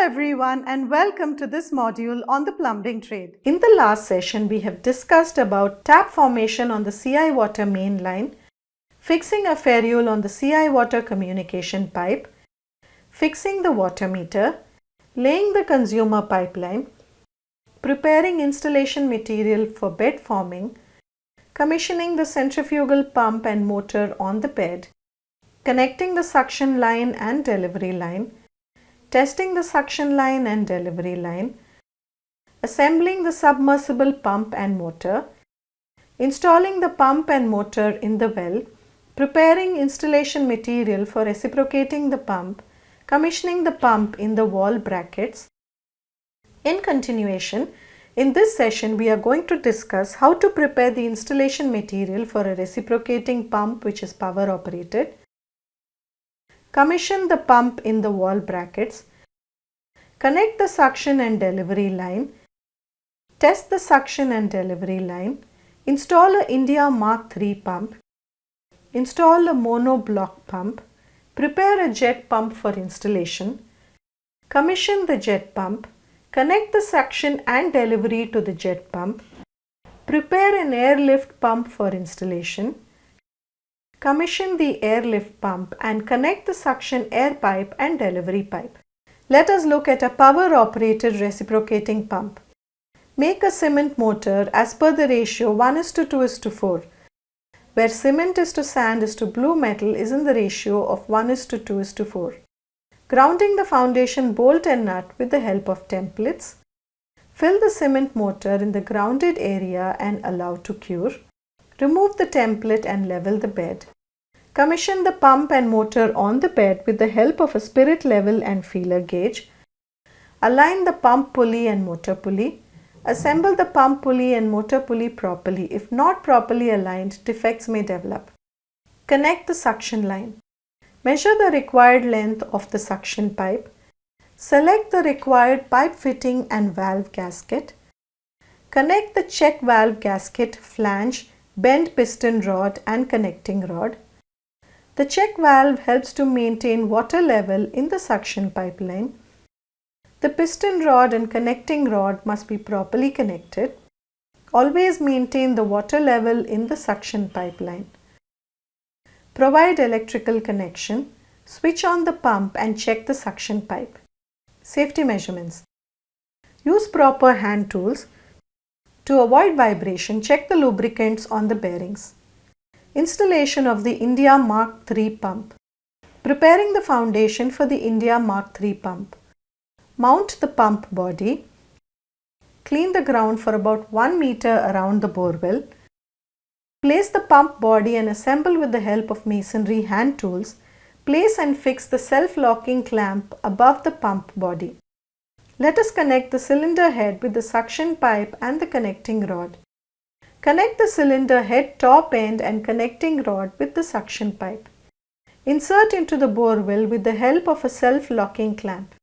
everyone and welcome to this module on the plumbing trade. In the last session, we have discussed about tap formation on the CI water main line, fixing a ferrule on the CI water communication pipe, fixing the water meter, laying the consumer pipeline, preparing installation material for bed forming, commissioning the centrifugal pump and motor on the bed, connecting the suction line and delivery line, testing the suction line and delivery line, assembling the submersible pump and motor, installing the pump and motor in the well, preparing installation material for reciprocating the pump, commissioning the pump in the wall brackets. In continuation, in this session we are going to discuss how to prepare the installation material for a reciprocating pump which is power operated, commission the pump in the wall brackets, connect the suction and delivery line, test the suction and delivery line, install a India Mark III pump, install a monoblock pump, prepare a jet pump for installation, commission the jet pump, connect the suction and delivery to the jet pump, prepare an airlift pump for installation, commission the airlift pump and connect the suction air pipe and delivery pipe. Let us look at a power operated reciprocating pump. Make a cement motor as per the ratio 1:2:4, where cement is to sand is to blue metal is in the ratio of 1:2:4. Grounding the foundation bolt and nut with the help of templates. Fill the cement motor in the grounded area and allow to cure. Remove the template and level the bed. Commission the pump and motor on the bed with the help of a spirit level and feeler gauge. Align the pump pulley and motor pulley. Assemble the pump pulley and motor pulley properly. If not properly aligned, defects may develop. Connect the suction line. Measure the required length of the suction pipe. Select the required pipe fitting and valve gasket. Connect the check valve gasket, flange, bend piston rod and connecting rod. The check valve helps to maintain water level in the suction pipeline. The piston rod and connecting rod must be properly connected. Always maintain the water level in the suction pipeline. Provide electrical connection. Switch on the pump and check the suction pipe. Safety measurements. Use proper hand tools. To avoid vibration, check the lubricants on the bearings. Installation of the India Mark III pump. Preparing the foundation for the India Mark III pump. Mount the pump body. Clean the ground for about 1 meter around the borewell. Place the pump body and assemble with the help of masonry hand tools. Place and fix the self-locking clamp above the pump body. Let us connect the cylinder head with the suction pipe and the connecting rod. Connect the cylinder head top end and connecting rod with the suction pipe. Insert into the borewell with the help of a self-locking clamp.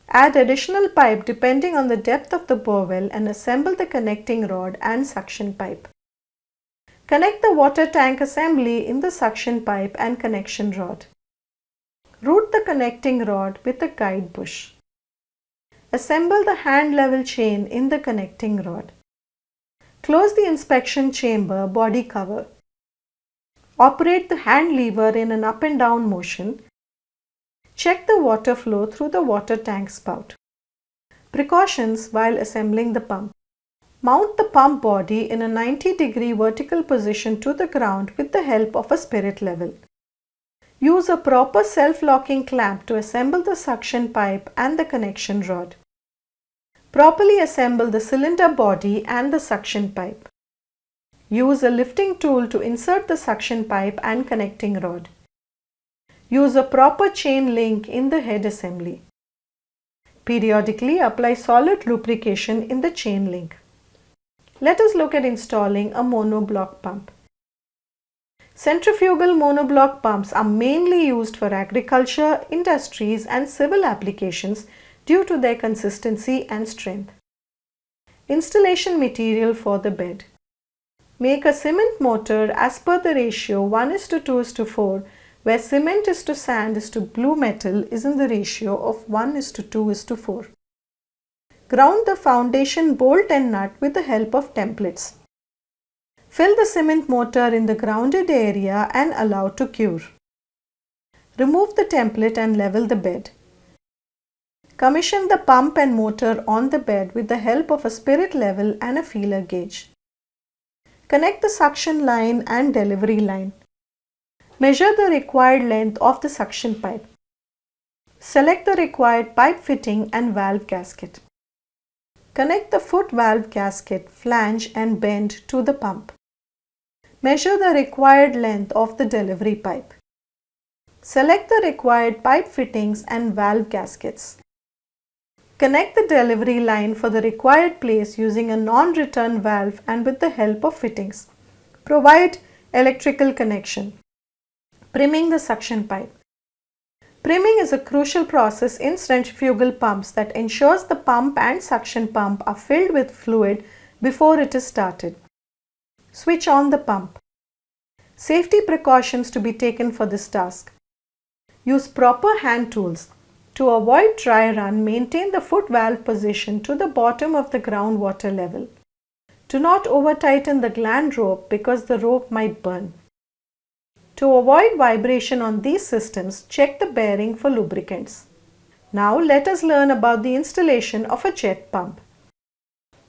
Add additional pipe depending on the depth of the borewell and assemble the connecting rod and suction pipe. Connect the water tank assembly in the suction pipe and connection rod. Route the connecting rod with a guide bush. Assemble the hand level chain in the connecting rod. Close the inspection chamber body cover. Operate the hand lever in an up and down motion. Check the water flow through the water tank spout. Precautions while assembling the pump. Mount the pump body in a 90-degree vertical position to the ground with the help of a spirit level. Use a proper self-locking clamp to assemble the suction pipe and the connection rod. Properly assemble the cylinder body and the suction pipe. Use a lifting tool to insert the suction pipe and connecting rod. Use a proper chain link in the head assembly. Periodically apply solid lubrication in the chain link. Let us look at installing a monoblock pump. Centrifugal monoblock pumps are mainly used for agriculture, industries and civil applications due to their consistency and strength. Installation material for the bed. Make a cement motor as per the ratio 1:2:4 where cement is to sand is to blue metal is in the ratio of 1:2:4. Ground the foundation bolt and nut with the help of templates. Fill the cement mortar in the grounded area and allow to cure. Remove the template and level the bed. Commission the pump and motor on the bed with the help of a spirit level and a feeler gauge. Connect the suction line and delivery line. Measure the required length of the suction pipe. Select the required pipe fitting and valve gasket. Connect the foot valve gasket, flange and bend to the pump. Measure the required length of the delivery pipe. Select the required pipe fittings and valve gaskets. Connect the delivery line for the required place using a non-return valve and with the help of fittings. Provide electrical connection. Priming the suction pipe. Priming is a crucial process in centrifugal pumps that ensures the pump and suction pump are filled with fluid before it is started. Switch on the pump. Safety precautions to be taken for this task. Use proper hand tools. To avoid dry run, maintain the foot valve position to the bottom of the groundwater level. Do not over-tighten the gland rope because the rope might burn. To avoid vibration on these systems, check the bearing for lubricants. Now let us learn about the installation of a jet pump.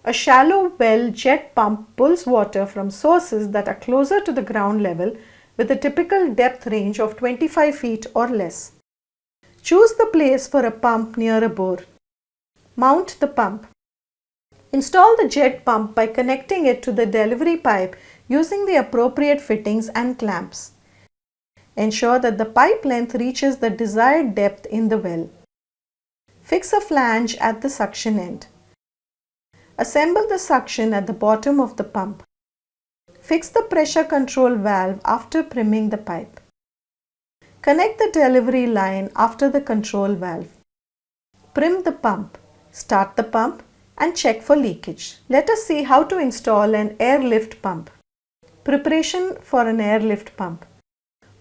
A shallow well jet pump pulls water from sources that are closer to the ground level with a typical depth range of 25 feet or less. Choose the place for a pump near a bore. Mount the pump. Install the jet pump by connecting it to the delivery pipe using the appropriate fittings and clamps. Ensure that the pipe length reaches the desired depth in the well. Fix a flange at the suction end. Assemble the suction at the bottom of the pump. Fix the pressure control valve after priming the pipe. Connect the delivery line after the control valve. Prim the pump. Start the pump and check for leakage. Let us see how to install an airlift pump. Preparation for an airlift pump.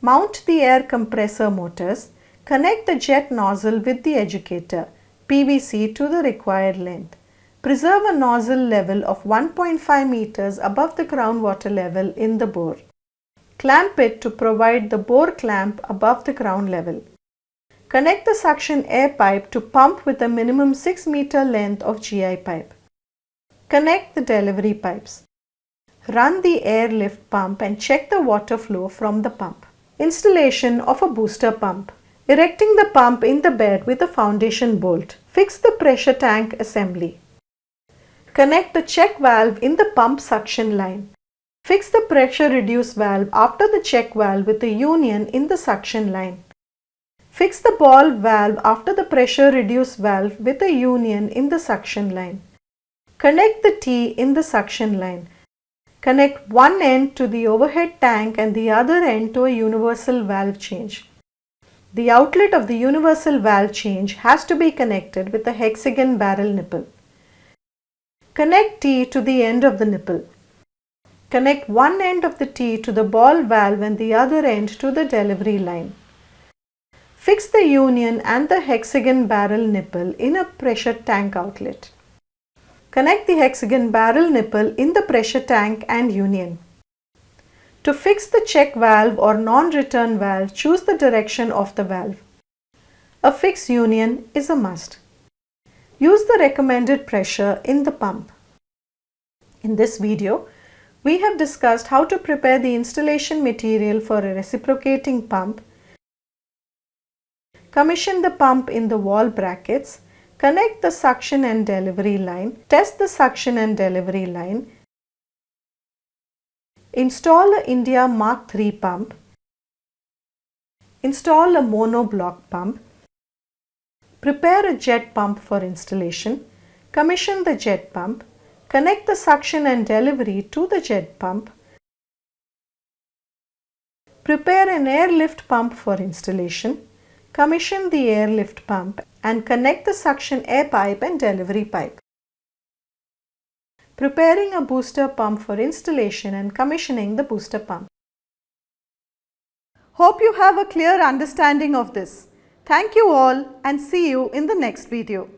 Mount the air compressor motors. Connect the jet nozzle with the educator, PVC, to the required length. Preserve a nozzle level of 1.5 meters above the groundwater level in the bore. Clamp it to provide the bore clamp above the ground level. Connect the suction air pipe to pump with a minimum 6 meter length of GI pipe. Connect the delivery pipes. Run the airlift pump and check the water flow from the pump. Installation of a booster pump. Erecting the pump in the bed with a foundation bolt. Fix the pressure tank assembly. Connect the check valve in the pump suction line. Fix the pressure reduce valve after the check valve with a union in the suction line. Fix the ball valve after the pressure reduce valve with a union in the suction line. Connect the T in the suction line. Connect one end to the overhead tank and the other end to a universal valve change. The outlet of the universal valve change has to be connected with a hexagon barrel nipple. Connect T to the end of the nipple. Connect one end of the T to the ball valve and the other end to the delivery line. Fix the union and the hexagon barrel nipple in a pressure tank outlet. Connect the hexagon barrel nipple in the pressure tank and union. To fix the check valve or non-return valve, choose the direction of the valve. A fixed union is a must. Use the recommended pressure in the pump. In this video, we have discussed how to prepare the installation material for a reciprocating pump, commission the pump in the wall brackets, connect the suction and delivery line, test the suction and delivery line, install a India Mark III pump, install a monoblock pump, prepare a jet pump for installation, commission the jet pump, connect the suction and delivery to the jet pump, prepare an airlift pump for installation, commission the airlift pump and connect the suction air pipe and delivery pipe. Preparing a booster pump for installation and commissioning the booster pump. Hope you have a clear understanding of this. Thank you all and see you in the next video.